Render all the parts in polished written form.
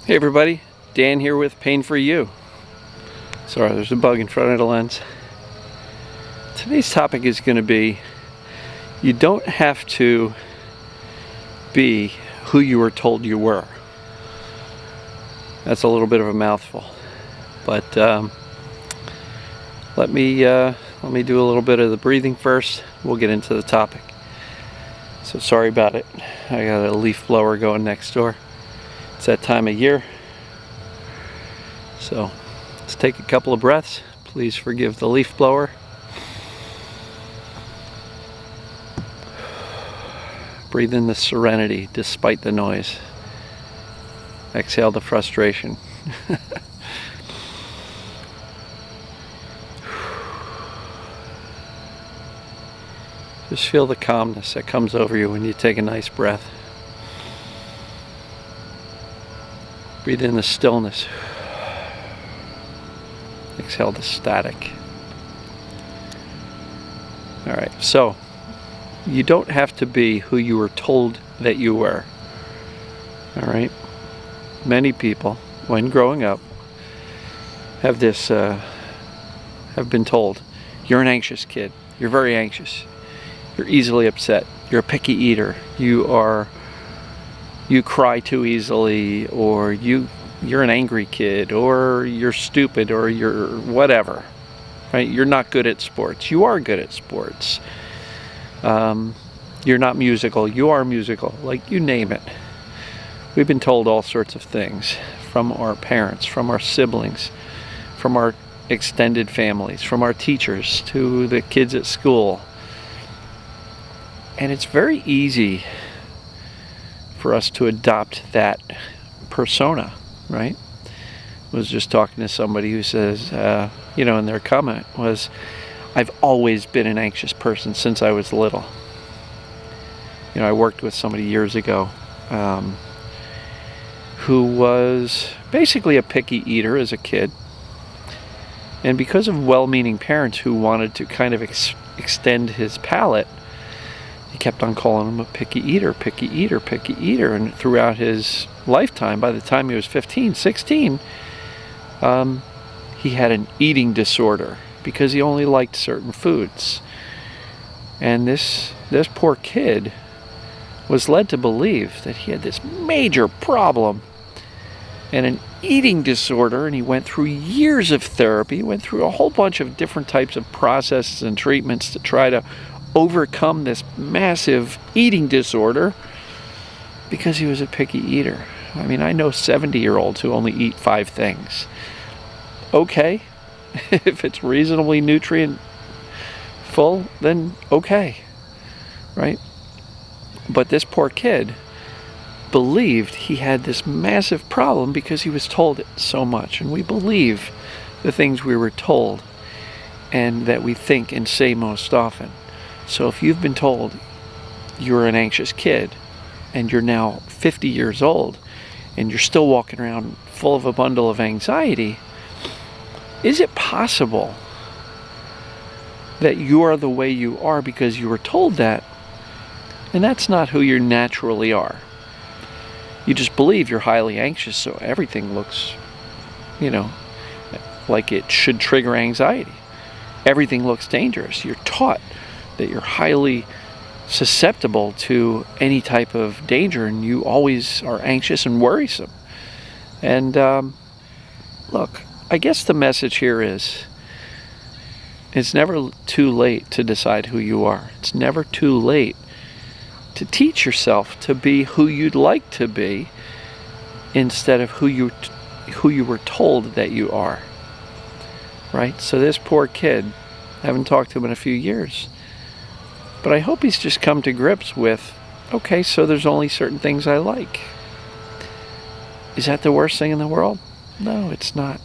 Hey everybody, Dan here with Pain For You. Sorry, there's a bug in front of the lens. Today's topic is going to be, you don't have to be who you were told you were. That's a little bit of a mouthful, but let me do a little bit of the breathing first. We'll get into the topic. So sorry about it. I got a leaf blower going next door. It's that time of year. So let's take a couple of breaths. Please forgive the leaf blower. Breathe in the serenity despite the noise. Exhale the frustration. Just feel the calmness that comes over you when you take a nice breath. Breathe in the stillness. Exhale the static. Alright, so you don't have to be who you were told that you were. Alright? Many people, when growing up, have been told, you're an anxious kid. You're very anxious. You're easily upset. You're a picky eater. You cry too easily, or you're an angry kid, or you're stupid, or you're whatever, right? You're not good at sports. You are good at sports. You're not musical. You are musical. Like, you name it. We've been told all sorts of things from our parents, from our siblings, from our extended families, from our teachers to the kids at school. And it's very easy for us to adopt that persona, right? I was just talking to somebody who says, and their comment was, I've always been an anxious person since I was little. I worked with somebody years ago who was basically a picky eater as a kid. And because of well-meaning parents who wanted to kind of extend his palate, he kept on calling him a picky eater, picky eater, picky eater. And throughout his lifetime, by the time he was 15, 16, he had an eating disorder because he only liked certain foods. And this poor kid was led to believe that he had this major problem and an eating disorder, and he went through years of therapy, went through a whole bunch of different types of processes and treatments to try to overcome this massive eating disorder because he was a picky eater. I mean, I know 70-year-olds who only eat 5 things. Okay, if it's reasonably nutrient full, then okay, right? But this poor kid believed he had this massive problem because he was told it so much. And we believe the things we were told and that we think and say most often. So if you've been told you're an anxious kid and you're now 50 years old and you're still walking around full of a bundle of anxiety, is it possible that you are the way you are because you were told that? And that's not who you naturally are. You just believe you're highly anxious, so everything looks, like it should trigger anxiety. Everything looks dangerous. You're taught that you're highly susceptible to any type of danger, and you always are anxious and worrisome. And look, I guess the message here is, it's never too late to decide who you are. It's never too late to teach yourself to be who you'd like to be instead of who you were told that you are. Right? So this poor kid, I haven't talked to him in a few years, but I hope he's just come to grips with, okay, so there's only certain things I like. Is that the worst thing in the world? No, it's not.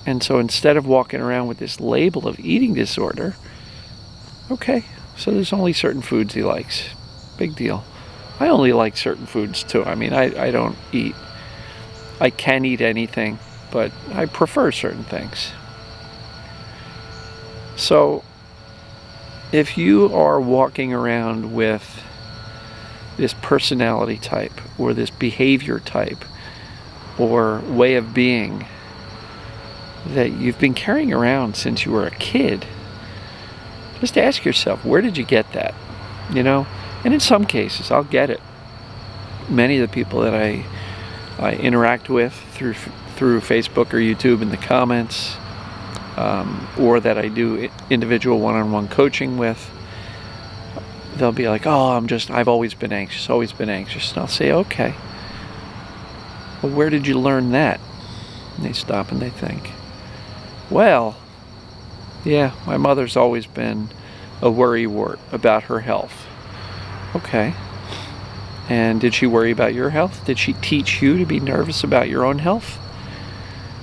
And so instead of walking around with this label of eating disorder, okay, so there's only certain foods he likes. Big deal. I only like certain foods too. I mean, I can eat anything, but I prefer certain things. So if you are walking around with this personality type or this behavior type or way of being that you've been carrying around since you were a kid, just ask yourself, where did you get that? You know, and in some cases, I'll get it. Many of the people that I interact with through Facebook or YouTube in the comments, or that I do individual one-on-one coaching with, they'll be like, oh, I've always been anxious. And I'll say, okay, well, where did you learn that? And they stop and they think, well, yeah, my mother's always been a worrywart about her health. Okay. And did she worry about your health? Did she teach you to be nervous about your own health?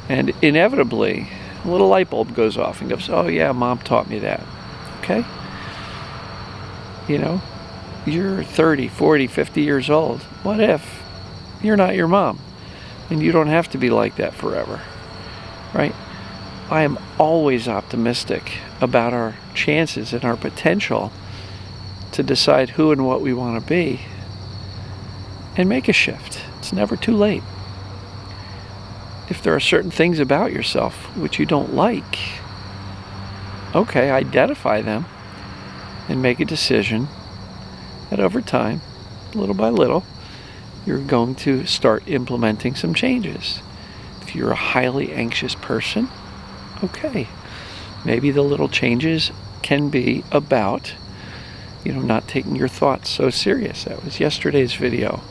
And inevitably, a little light bulb goes off and goes, oh yeah, mom taught me that. Okay? You know, you're 30, 40, 50 years old. What if you're not your mom? And you don't have to be like that forever, right? I am always optimistic about our chances and our potential to decide who and what we want to be and make a shift. It's never too late. If there are certain things about yourself which you don't like, okay, identify them and make a decision that over time, little by little, you're going to start implementing some changes. If you're a highly anxious person, okay, maybe the little changes can be about, not taking your thoughts so serious. That was yesterday's video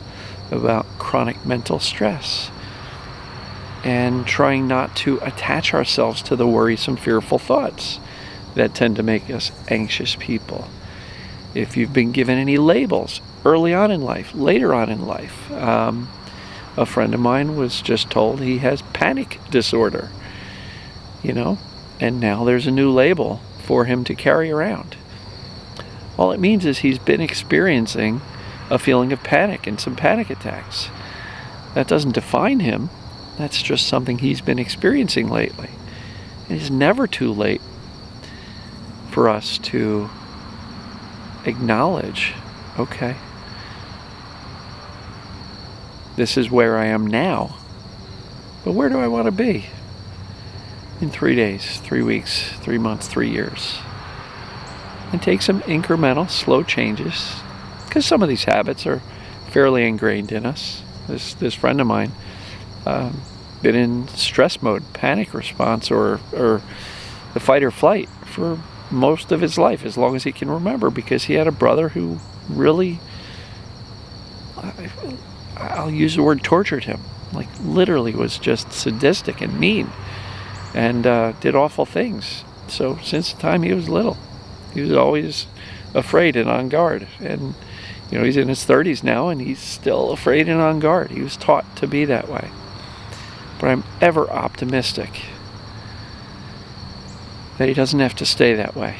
about chronic mental stress and trying not to attach ourselves to the worrisome, fearful thoughts that tend to make us anxious people. If you've been given any labels early on in life, later on in life, a friend of mine was just told he has panic disorder, and now there's a new label for him to carry around. All it means is he's been experiencing a feeling of panic and some panic attacks. That doesn't define him. That's just something he's been experiencing lately. It is never too late for us to acknowledge, okay, this is where I am now, but where do I want to be in 3 days, 3 weeks, 3 months, 3 years? And take some incremental, slow changes, because some of these habits are fairly ingrained in us. This friend of mine been in stress mode, panic response, or the fight or flight for most of his life, as long as he can remember, because he had a brother who really, I'll use the word, tortured him. Like literally was just sadistic and mean and did awful things. So since the time he was little, he was always afraid and on guard. And he's in his 30s now and he's still afraid and on guard. He was taught to be that way. But I'm ever optimistic that he doesn't have to stay that way.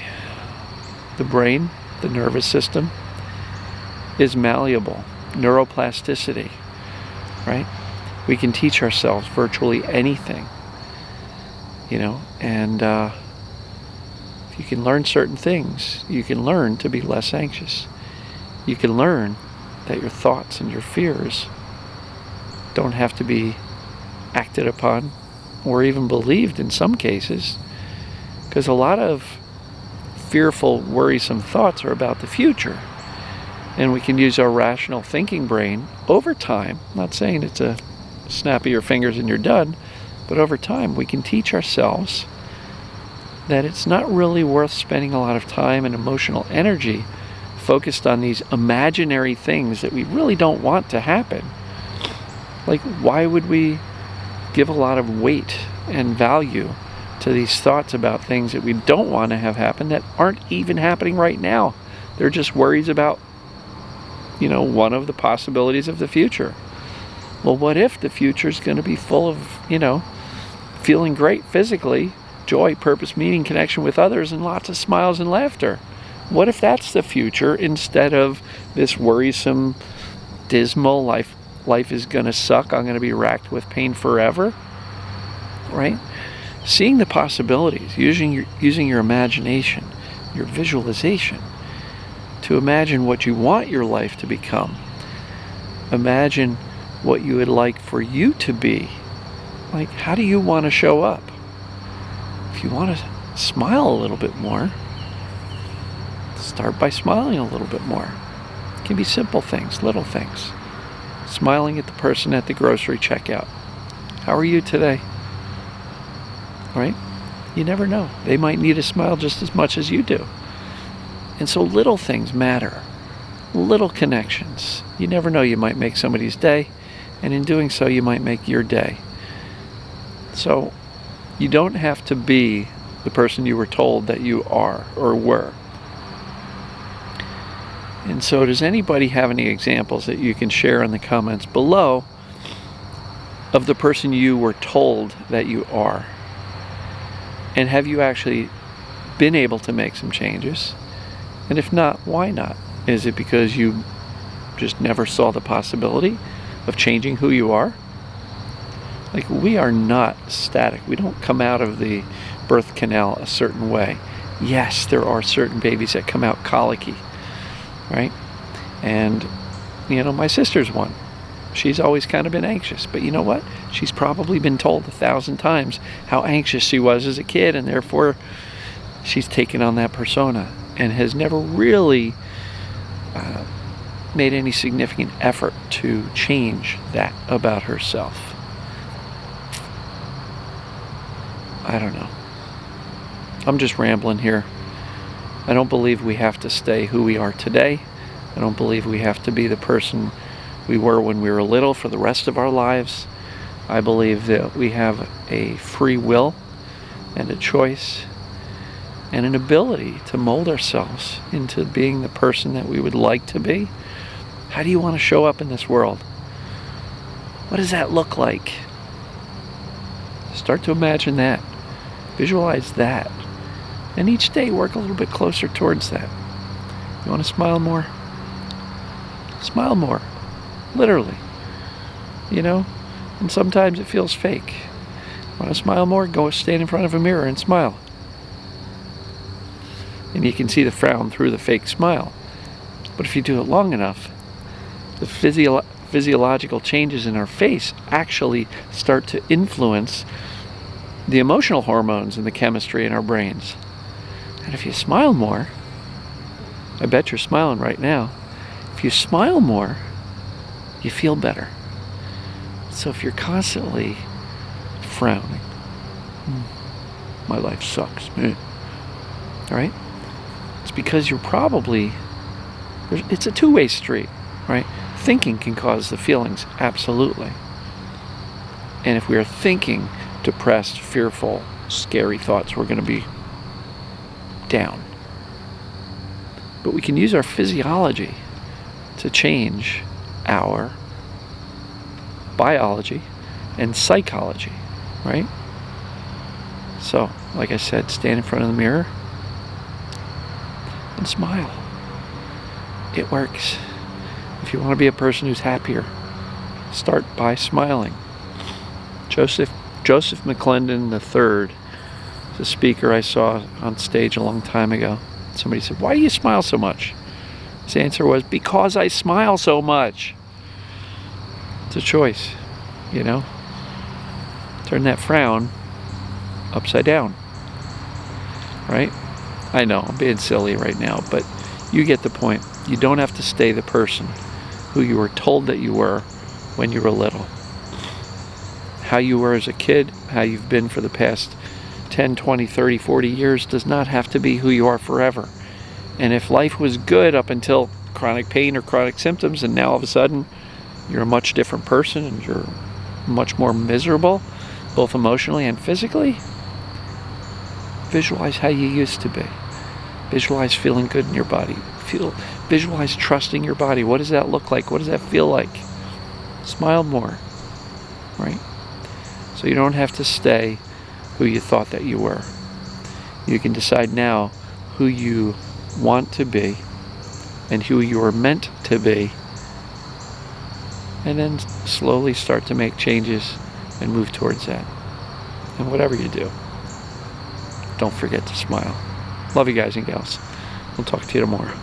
The brain, the nervous system, is malleable. Neuroplasticity, right? We can teach ourselves virtually anything, and if you can learn certain things, you can learn to be less anxious. You can learn that your thoughts and your fears don't have to be acted upon or even believed in some cases, because a lot of fearful, worrisome thoughts are about the future. And we can use our rational thinking brain over time. I'm not saying it's a snap of your fingers and you're done, but over time we can teach ourselves that it's not really worth spending a lot of time and emotional energy focused on these imaginary things that we really don't want to happen. Like, why would we give a lot of weight and value to these thoughts about things that we don't want to have happen that aren't even happening right now? They're just worries about, one of the possibilities of the future. Well, what if the future is going to be full of, feeling great physically, joy, purpose, meaning, connection with others, and lots of smiles and laughter? What if that's the future instead of this worrisome, dismal life is going to suck, I'm going to be racked with pain forever, right? Seeing the possibilities, using your imagination, your visualization, to imagine what you want your life to become. Imagine what you would like for you to be. Like, how do you want to show up? If you want to smile a little bit more, start by smiling a little bit more. It can be simple things, little things. Smiling at the person at the grocery checkout. How are you today? Right? You never know. They might need a smile just as much as you do. And so little things matter. Little connections. You never know, you might make somebody's day, and in doing so, you might make your day. So you don't have to be the person you were told that you are or were. And so does anybody have any examples that you can share in the comments below of the person you were told that you are? And have you actually been able to make some changes? And if not, why not? Is it because you just never saw the possibility of changing who you are? Like, we are not static. We don't come out of the birth canal a certain way. Yes, there are certain babies that come out colicky, right? And, you know, my sister's one. She's always kind of been anxious, but you know what? She's probably been told 1,000 times how anxious she was as a kid, and therefore she's taken on that persona and has never really made any significant effort to change that about herself. I don't know. I'm just rambling here. I don't believe we have to stay who we are today. I don't believe we have to be the person we were when we were little for the rest of our lives. I believe that we have a free will and a choice and an ability to mold ourselves into being the person that we would like to be. How do you want to show up in this world? What does that look like? Start to imagine that. Visualize that. And each day work a little bit closer towards that. You want to smile more? Smile more. Literally. You know? And sometimes it feels fake. Want to smile more? Go stand in front of a mirror and smile. And you can see the frown through the fake smile. But if you do it long enough, the physiological changes in our face actually start to influence the emotional hormones and the chemistry in our brains. And if you smile more, I bet you're smiling right now. If you smile more, you feel better. So if you're constantly frowning, my life sucks, man. All right? It's because you're probably, it's a two-way street, right? Thinking can cause the feelings, absolutely. And if we are thinking depressed, fearful, scary thoughts, we're going to be down. But we can use our physiology to change our biology and psychology, right? So, like I said, stand in front of the mirror and smile. It works. If you want to be a person who's happier, start by smiling. Joseph McClendon III is a speaker I saw on stage a long time ago. Somebody said, "Why do you smile so much?" His answer was, "Because I smile so much." It's a choice, you know? Turn that frown upside down, right? I know, I'm being silly right now, but you get the point. You don't have to stay the person who you were told that you were when you were little. How you were as a kid, how you've been for the past 10, 20, 30, 40 years does not have to be who you are forever. And if life was good up until chronic pain or chronic symptoms, and now all of a sudden you're a much different person and you're much more miserable, both emotionally and physically, visualize how you used to be. Visualize feeling good in your body. Visualize trusting your body. What does that look like? What does that feel like? Smile more, right? So you don't have to stay who you thought that you were. You can decide now who you want to be and who you are meant to be, and then slowly start to make changes and move towards that. And whatever you do, don't forget to smile. Love you guys and gals. We'll talk to you tomorrow.